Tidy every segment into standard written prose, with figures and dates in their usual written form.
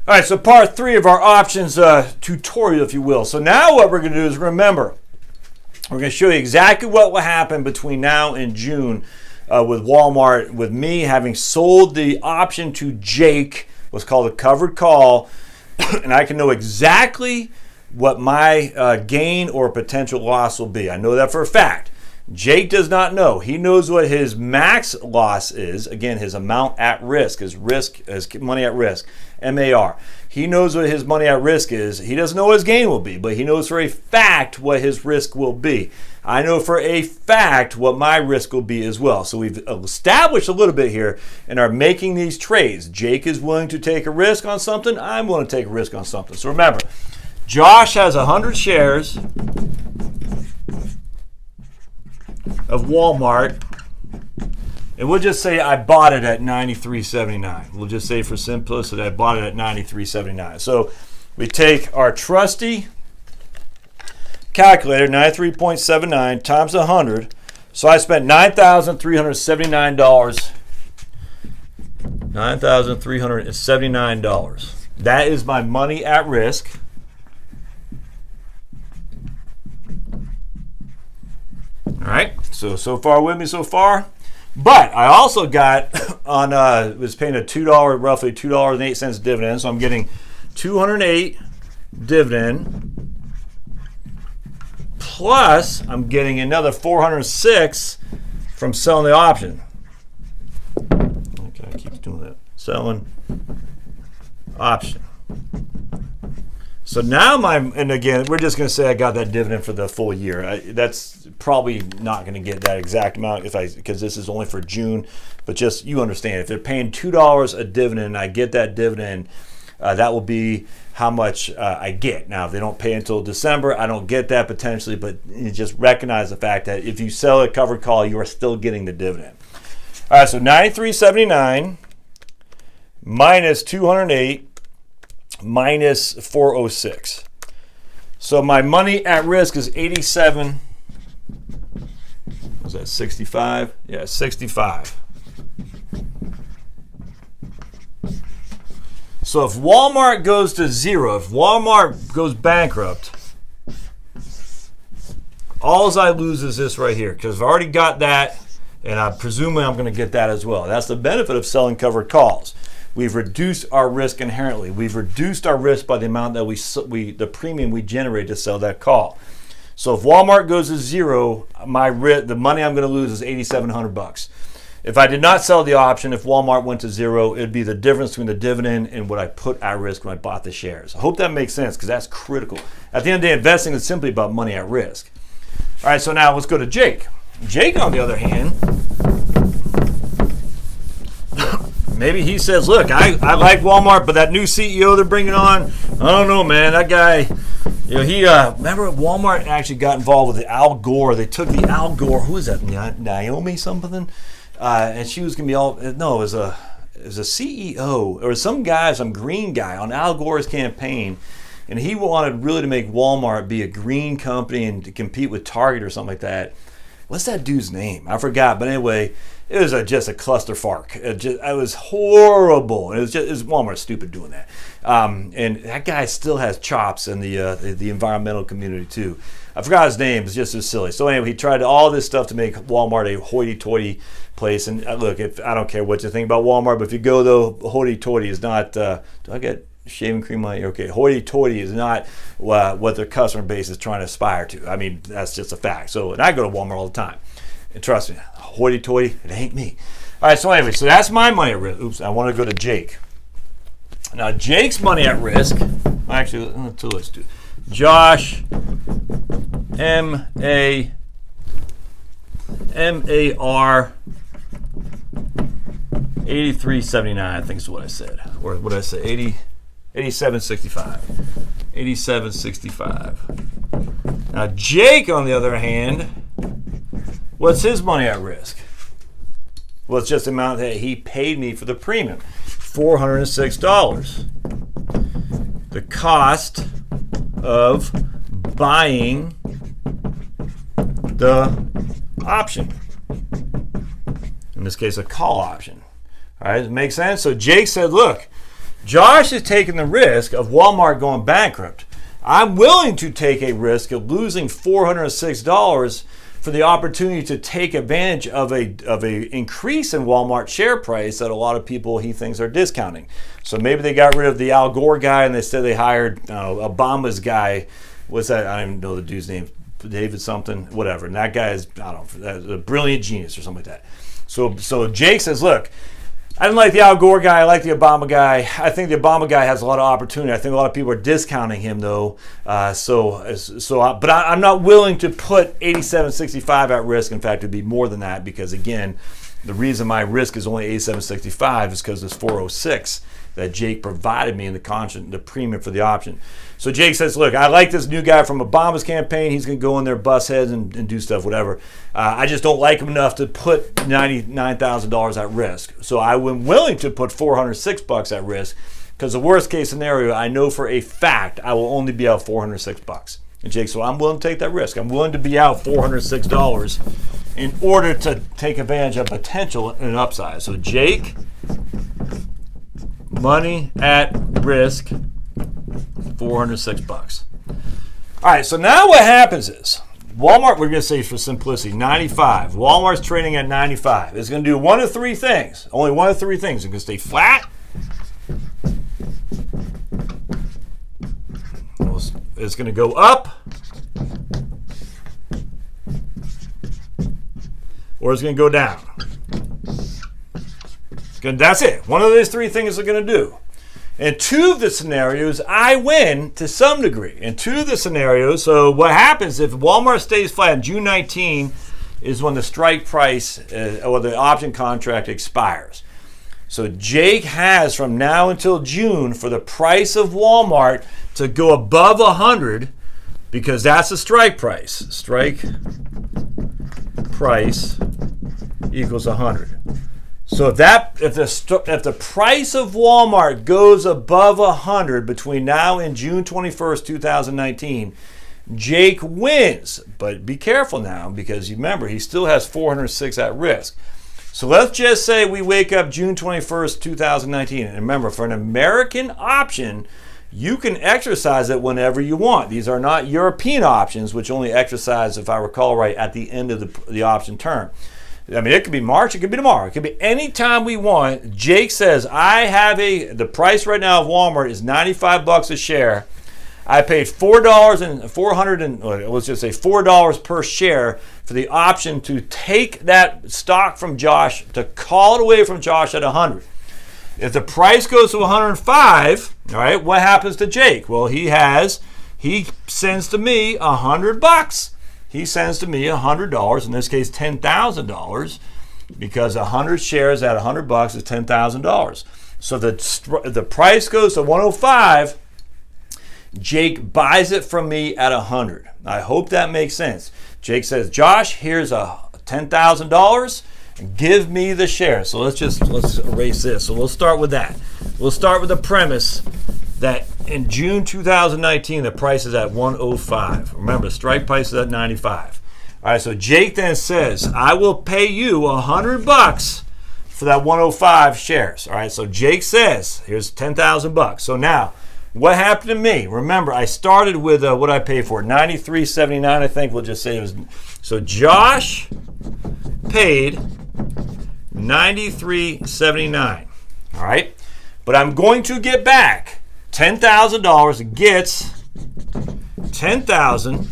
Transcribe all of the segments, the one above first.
All right, so part 3 of our options tutorial, if you will. So now what we're going to do is remember, we're going to show you exactly what will happen between now and June with Walmart, with me having sold the option to Jake, what's called a covered call, and I can know exactly what my gain or potential loss will be. I know that for a fact. Jake does not know. He knows what his max loss is. Again, his amount at risk, his money at risk, MAR. He knows what his money at risk is. He doesn't know what his gain will be, but he knows for a fact what his risk will be. I know for a fact what my risk will be as well. So we've established a little bit here and are making these trades. Jake is willing to take a risk on something. I'm willing to take a risk on something. So remember, Josh has 100 shares of Walmart, and we'll just say I bought it at $93.79. We'll just say for simplicity I bought it at $93.79. So we take our trusty calculator, 93.79 times 100. So I spent $9,379. $9,379. That is my money at risk. All right, so far with me so far. But I also got on was paying a roughly $2.08 dividend, so I'm getting $208 dividend plus I'm getting another $406 from selling the option. Okay, I keep doing that. Selling option. So now and again, we're just going to say I got that dividend for the full year. That's probably not going to get that exact amount because this is only for June. But just you understand, if they're paying $2 a dividend, and I get that dividend, that will be how much I get. Now, if they don't pay until December, I don't get that potentially. But you just recognize the fact that if you sell a covered call, you are still getting the dividend. All right, so $93.79 minus $208. Minus 406. So my money at risk is 87. Was that 65? Yeah, 65. So if Walmart goes to zero, if Walmart goes bankrupt, all I lose is this right here because I've already got that, and I presume I'm going to get that as well. That's the benefit of selling covered calls. We've reduced our risk inherently. We've reduced our risk by the amount that the premium we generate to sell that call. So if Walmart goes to zero, the money I'm going to lose is $8,700. If I did not sell the option, if Walmart went to zero, it'd be the difference between the dividend and what I put at risk when I bought the shares. I hope that makes sense because that's critical. At the end of the day, investing is simply about money at risk. All right, so now let's go to Jake. Jake, on the other hand, maybe he says, look, I like Walmart, but that new CEO they're bringing on, I don't know, man. That guy, remember Walmart actually got involved with the Al Gore. They took the Al Gore, who is that, Naomi something? And she was going to be it was a CEO or some green guy on Al Gore's campaign. And he wanted really to make Walmart be a green company and to compete with Target or something like that. What's that dude's name? I forgot. But anyway, it was just a clusterfuck. It was horrible. It was Walmart stupid doing that. And that guy still has chops in the environmental community too. I forgot his name. It's just as silly. So anyway, he tried all this stuff to make Walmart a hoity-toity place. And look, I don't care what you think about Walmart, but if you go though, hoity-toity is not. Do I get shaving cream on you? Okay, hoity-toity is not what their customer base is trying to aspire to. I mean, that's just a fact. So, and I go to Walmart all the time. And trust me, hoity-toity, it ain't me. All right, so anyway, so that's my money at risk. Oops, I want to go to Jake. Now, Jake's money at risk, actually, let's do Josh, M-A-R, 83.79, I think is what I said. Or what did I say? 87.65. 87.65. Now, Jake, on the other hand, what's his money at risk? Well, it's just the amount that he paid me for the premium, $406. The cost of buying the option. In this case, a call option. All right, does it make sense? So Jake said, look, Josh is taking the risk of Walmart going bankrupt. I'm willing to take a risk of losing $406 for the opportunity to take advantage of a increase in Walmart share price that a lot of people he thinks are discounting. So maybe they got rid of the Al Gore guy and they said they hired Obama's guy. What's that? I don't even know the dude's name. David something, whatever. And that guy is, I don't know, a brilliant genius or something like that. So Jake says, look, I didn't like the Al Gore guy. I like the Obama guy. I think the Obama guy has a lot of opportunity. I think a lot of people are discounting him, though. But I'm not willing to put 87.65 at risk. In fact, it'd be more than that because, again, the reason my risk is only 87.65 is because this 406 that Jake provided me in the premium for the option. So Jake says, look, I like this new guy from Obama's campaign. He's going to go in there, bust heads, and do stuff, whatever. I just don't like him enough to put $99,000 at risk. So I am willing to put $406 at risk because the worst case scenario, I know for a fact I will only be out $406. And Jake said, well, I'm willing to take that risk. I'm willing to be out $406 in order to take advantage of potential and upside. So Jake, money at risk, $406. All right, so now what happens is Walmart, we're going to say for simplicity, 95. Walmart's trading at 95. It's going to do one of three things. Only one of three things. It's going to stay flat. It's going to go up. Or it's going to go down. That's it. One of those three things are going to do. In two of the scenarios, I win to some degree. In two of the scenarios, so what happens if Walmart stays flat, June 19 is when the strike price or the option contract expires. So Jake has from now until June for the price of Walmart to go above 100 because that's the strike price. Strike price equals 100. So if the price of Walmart goes above 100 between now and June 21st, 2019, Jake wins. But be careful now because you remember he still has 406 at risk. So let's just say we wake up June 21st, 2019. And remember, for an American option, you can exercise it whenever you want. These are not European options, which only exercise, if I recall right, at the end of the option term. I mean, it could be March, it could be tomorrow, it could be any time we want. Jake says, I have the price right now of Walmart is $95 a share. I paid $4 per share for the option to take that stock from Josh, to call it away from Josh at 100. If the price goes to 105, all right, what happens to Jake? Well, he sends to me $100. He sends to me $100, in this case $10,000, because 100 shares at $100 is $10,000. So the price goes to 105. Jake buys it from me at 100. I hope that makes sense. Jake says, Josh, here's $10,000. Give me the share. So let's erase this. So we'll start with that. We'll start with the premise that in June 2019, the price is at 105. Remember, the strike price is at 95. All right, so Jake then says, I will pay you $100 for that 105 shares. All right, so Jake says, here's $10,000. So now, what happened to me? Remember, I started with what I paid for, $93.79, I think. We'll just say it was. So Josh paid $93.79. All right, but I'm going to get back $10,000, gets $10,000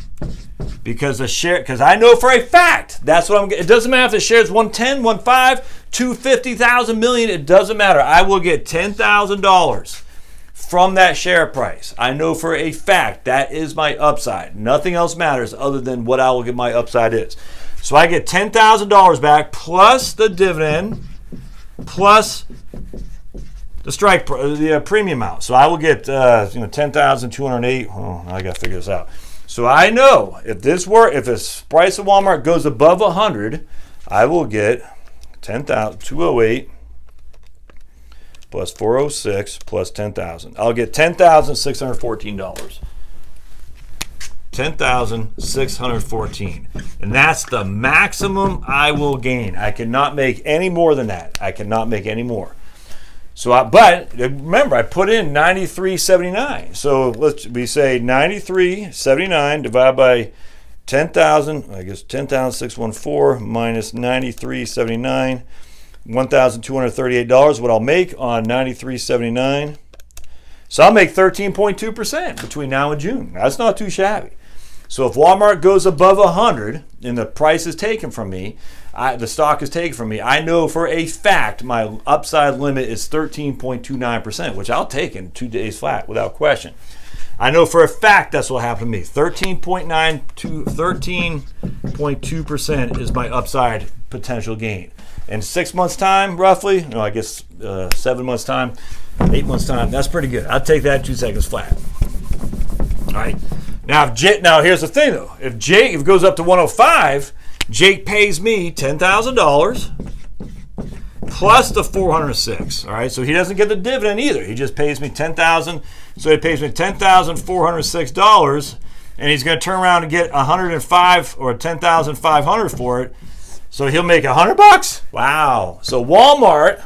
because I know for a fact that's what I'm getting. It doesn't matter if the share is 110, 115, 250,000 million, it doesn't matter. I will get $10,000 from that share price. I know for a fact that is my upside. Nothing else matters other than what I will get my upside is. So I get $10,000 back plus the dividend plus the premium amount. So I will get $10,208. Oh, I got to figure this out. So I know if the price of Walmart goes above 100, I will get $10,208 plus 406 plus 10,000. I'll get $10,614. $10,614. And that's the maximum I will gain. I cannot make any more than that. I cannot make any more. So, but remember, I put in 93.79. So we say 93.79 divided by 10,000. I guess 10,614 minus 93.79, $1,238. What I'll make on 93.79. So I'll make 13.2% between now and June. That's not too shabby. So if Walmart goes above 100 and the price is taken from me, the stock is taken from me, I know for a fact my upside limit is 13.29%, which I'll take in 2 days flat without question. I know for a fact that's what happened to me. 13.2% is my upside potential gain. In 6 months' time, roughly, I guess 7 months' time, 8 months' time, that's pretty good. I'll take that 2 seconds flat. All right. Now, here's the thing, though. If it goes up to 105, Jake pays me $10,000 plus the 406. All right, so he doesn't get the dividend either. He just pays me $10,000. So he pays me $10,406, and he's going to turn around and get 105 or 10,500 for it. So he'll make $100. Wow. So Walmart.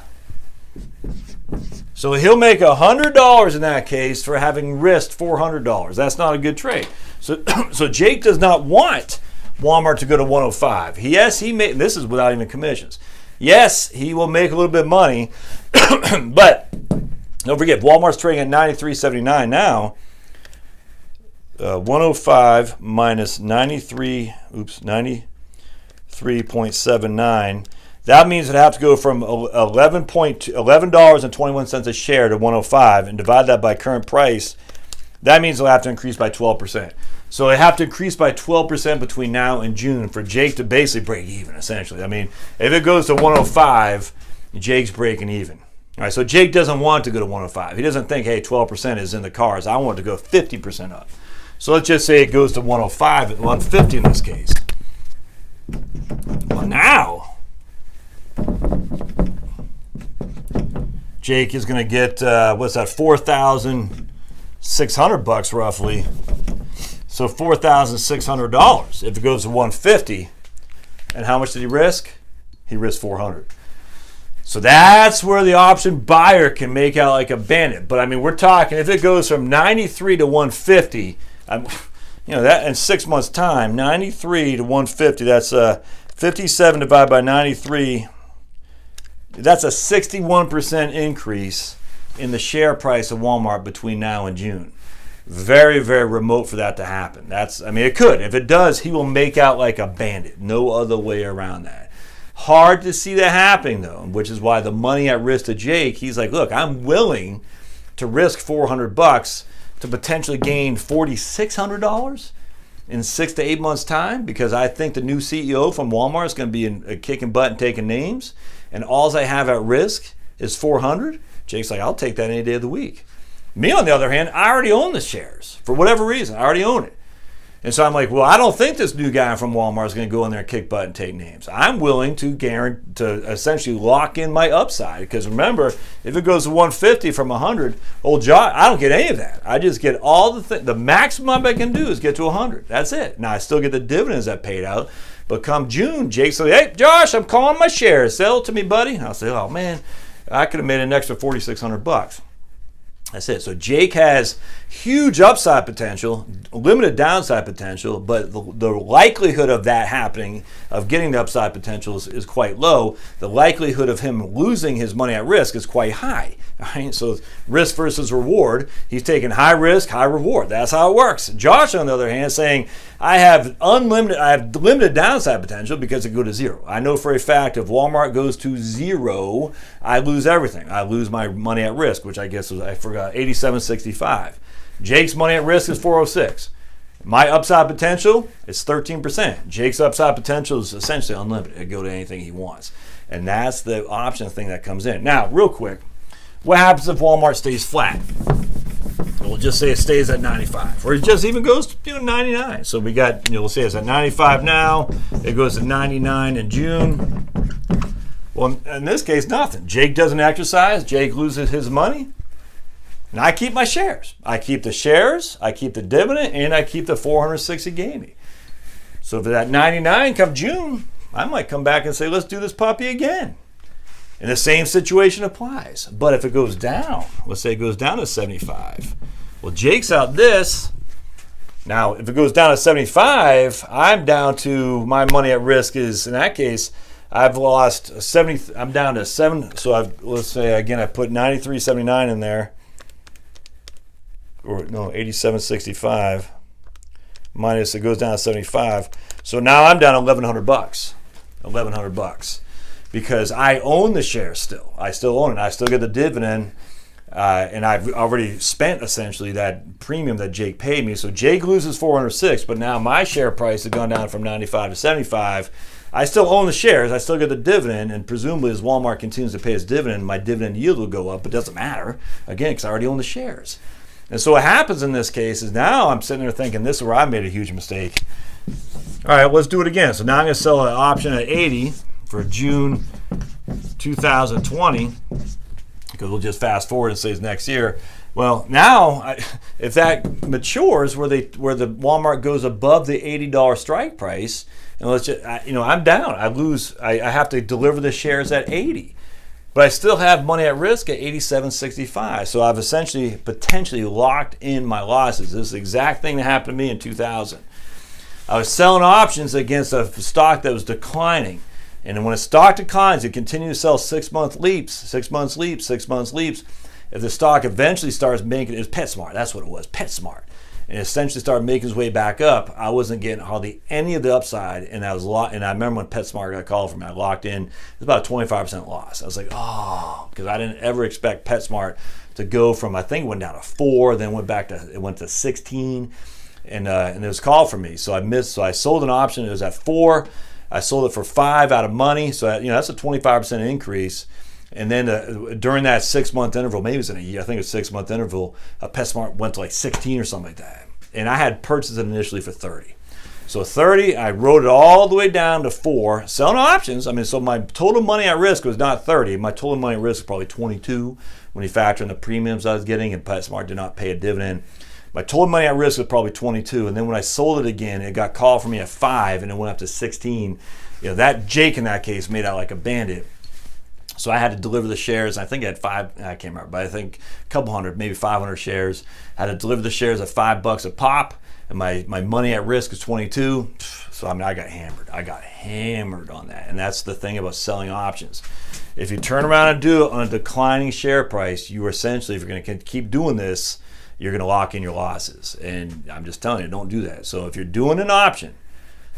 So he'll make $100 in that case for having risked $400. That's not a good trade. So Jake does not want Walmart to go to 105. Yes, this is without even commissions. Yes, he will make a little bit of money, but don't forget, Walmart's trading at 93.79 now. 105 minus 93.79. That means it'd have to go from $11.21 a share to 105 and divide that by current price. That means it'll have to increase by 12%. So they have to increase by 12% between now and June for Jake to basically break even, essentially. I mean, if it goes to 105, Jake's breaking even. All right, so Jake doesn't want to go to 105. He doesn't think, hey, 12% is in the cards. I want to go 50% up. So let's just say it goes to 105 at 150 in this case. Well, now Jake is going to get, what's that, $4,600 roughly. So $4,600 if it goes to 150. And how much did he risk? He risked 400. So that's where the option buyer can make out like a bandit. But I mean, we're talking if it goes from 93 to 150, that in 6 months' time, 93 to 150, that's 57 divided by 93. That's a 61% increase in the share price of Walmart between now and June. Very, very remote for that to happen. It could. If it does, he will make out like a bandit. No other way around that. Hard to see that happening, though, which is why the money at risk to Jake, he's like, look, I'm willing to risk $400 to potentially gain $4,600 in 6 to 8 months' time because I think the new CEO from Walmart is going to be kicking butt and taking names, and all I have at risk is $400. Jake's like, I'll take that any day of the week. Me, on the other hand, I already own the shares. For whatever reason, I already own it. And so I'm like, well, I don't think this new guy from Walmart is going to go in there and kick butt and take names. I'm willing to essentially lock in my upside. Because remember, if it goes to 150 from 100, old Josh, I don't get any of that. I just get all the maximum I can do is get to 100. That's it. Now, I still get the dividends that paid out. But come June, Jake said, hey, Josh, I'm calling my shares. Sell it to me, buddy. And I'll say, oh, man, I could have made an extra $4,600. That's it. So Jake has huge upside potential, limited downside potential, but the likelihood of that happening, of getting the upside potential is quite low. The likelihood of him losing his money at risk is quite high. Right? So risk versus reward. He's taking high risk, high reward. That's how it works. Josh, on the other hand, is saying, I have limited downside potential because it go to zero. I know for a fact if Walmart goes to zero, I lose everything. I lose my money at risk, which I guess was, I forgot, $87.65. Jake's money at risk is $406. My upside potential is 13%. Jake's upside potential is essentially unlimited. It can go to anything he wants. And that's the option thing that comes in. Now, real quick, what happens if Walmart stays flat? We'll just say it stays at 95, or it just even goes to 99. So we got, we'll say it's at 95 now. It goes to 99 in June. Well, in this case, nothing. Jake doesn't exercise. Jake loses his money. And I keep my shares. I keep the shares, I keep the dividend, and I keep the 460 gave me. So for that 99 come June, I might come back and say, let's do this puppy again. And the same situation applies. But if it goes down, let's say it goes down to 75. Well, Jake's out this. Now, if it goes down to 75, I'm down to, my money at risk is, in that case, I've lost 70. I'm down to 7. So let's say, again, I put 93.79 in there. Or no, 87.65. Minus, it goes down to 75. So now I'm down $1,100. $1,100. Because I own the shares still. I still own it. I still get the dividend. And I've already spent essentially that premium that Jake paid me. So Jake loses 406, but now my share price has gone down from 95 to 75. I still own the shares. I still get the dividend, and presumably as Walmart continues to pay its dividend, my dividend yield will go up. It doesn't matter, again, because I already own the shares. And so what happens in this case is now I'm sitting there thinking, this is where I made a huge mistake. All right, let's do it again. So now I'm going to sell an option at 80 for June 2020, because we'll just fast forward and say it's next year. Well, now if that matures where the Walmart goes above the $80 strike price, and let's just, I'm down. I lose. I have to deliver the shares at 80, but I still have money at risk at 87.65. So I've essentially potentially locked in my losses. This is the exact thing that happened to me in 2000. I was selling options against a stock that was declining. And when a stock declines, it continues to sell 6 month leaps, 6 months leaps, 6 months leaps. If the stock eventually starts making, it was PetSmart, that's what it was, PetSmart. And it essentially started making its way back up. I wasn't getting hardly any of the upside, and I remember when PetSmart got called for me, I locked in. It was about a 25% loss. I was like, oh, because I didn't ever expect PetSmart to go from, I think it went down to 4, then it went to 16, and it was called for me. So I missed. So I sold an option. It was at 4. I sold it for 5 out of money, so that's a 25% increase. And then during that 6 month interval, maybe it was in a year, I think it was 6 month interval, PetSmart went to like 16 or something like that. And I had purchased it initially for 30. So 30, I wrote it all the way down to 4, selling options. So my total money at risk was not 30. My total money at risk was probably 22 when you factor in the premiums I was getting, and PetSmart did not pay a dividend. My total money at risk was probably 22, and then when I sold it again, it got called for me at 5, and it went up to 16. That Jake in that case made out like a bandit. So I had to deliver the shares. I think I had 5. I can't remember, but I think a couple hundred, maybe 500 shares. I had to deliver the shares at $5 a pop, and my money at risk is 22. So I got hammered. I got hammered on that, and that's the thing about selling options. If you turn around and do it on a declining share price, you essentially, if you're going to keep doing this, you're going to lock in your losses. And I'm just telling you, don't do that. So if you're doing an option,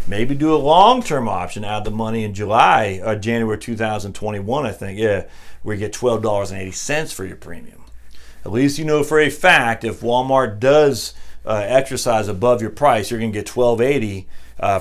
maybe do a long-term option out of the money in January 2021, I think, where you get $12.80 for your premium. At least you know for a fact if Walmart does exercise above your price, you're going to get $12.80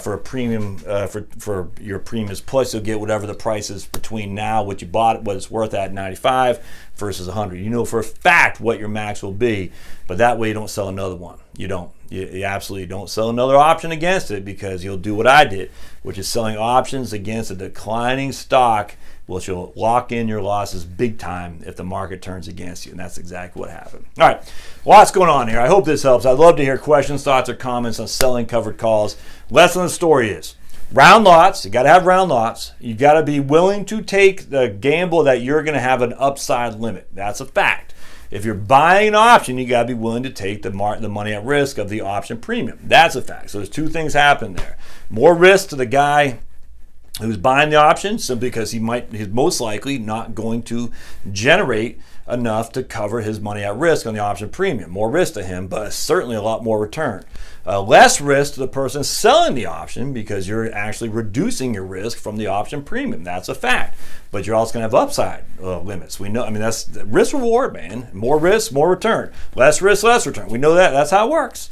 for a premium for your premiums. Plus, you'll get whatever the price is between now, what you bought, what it's worth at 95 versus 100. You know for a fact what your max will be, but that way you don't sell another one. You don't. You absolutely don't sell another option against it, because you'll do what I did, which is selling options against a declining stock, which will lock in your losses big time if the market turns against you. And that's exactly what happened. All right, lots going on here. I hope this helps. I'd love to hear questions, thoughts, or comments on selling covered calls. Lesson of the story is round lots. You got to have round lots. You got to be willing to take the gamble that you're going to have an upside limit. That's a fact. If you're buying an option, you got to be willing to take the money at risk of the option premium. That's a fact. So there's two things happening there. More risk to the guy who's buying the option, simply because he's most likely not going to generate enough to cover his money at risk on the option premium. More risk to him, but certainly a lot more return. Less risk to the person selling the option, because you're actually reducing your risk from the option premium. That's a fact. But you're also going to have upside limits. We know, that's risk reward, man. More risk, more return. Less risk, less return. We know that. That's how it works.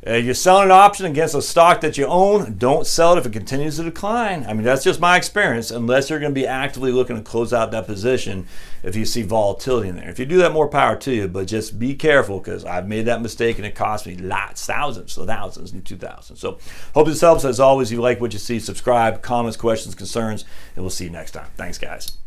You're selling an option against a stock that you own. Don't sell it if it continues to decline. That's just my experience, unless you're going to be actively looking to close out that position if you see volatility in there. If you do that, more power to you, but just be careful, because I've made that mistake and it cost me lots, thousands in 2000. So hope this helps. As always, if you like what you see, subscribe, comments, questions, concerns, and we'll see you next time. Thanks, guys.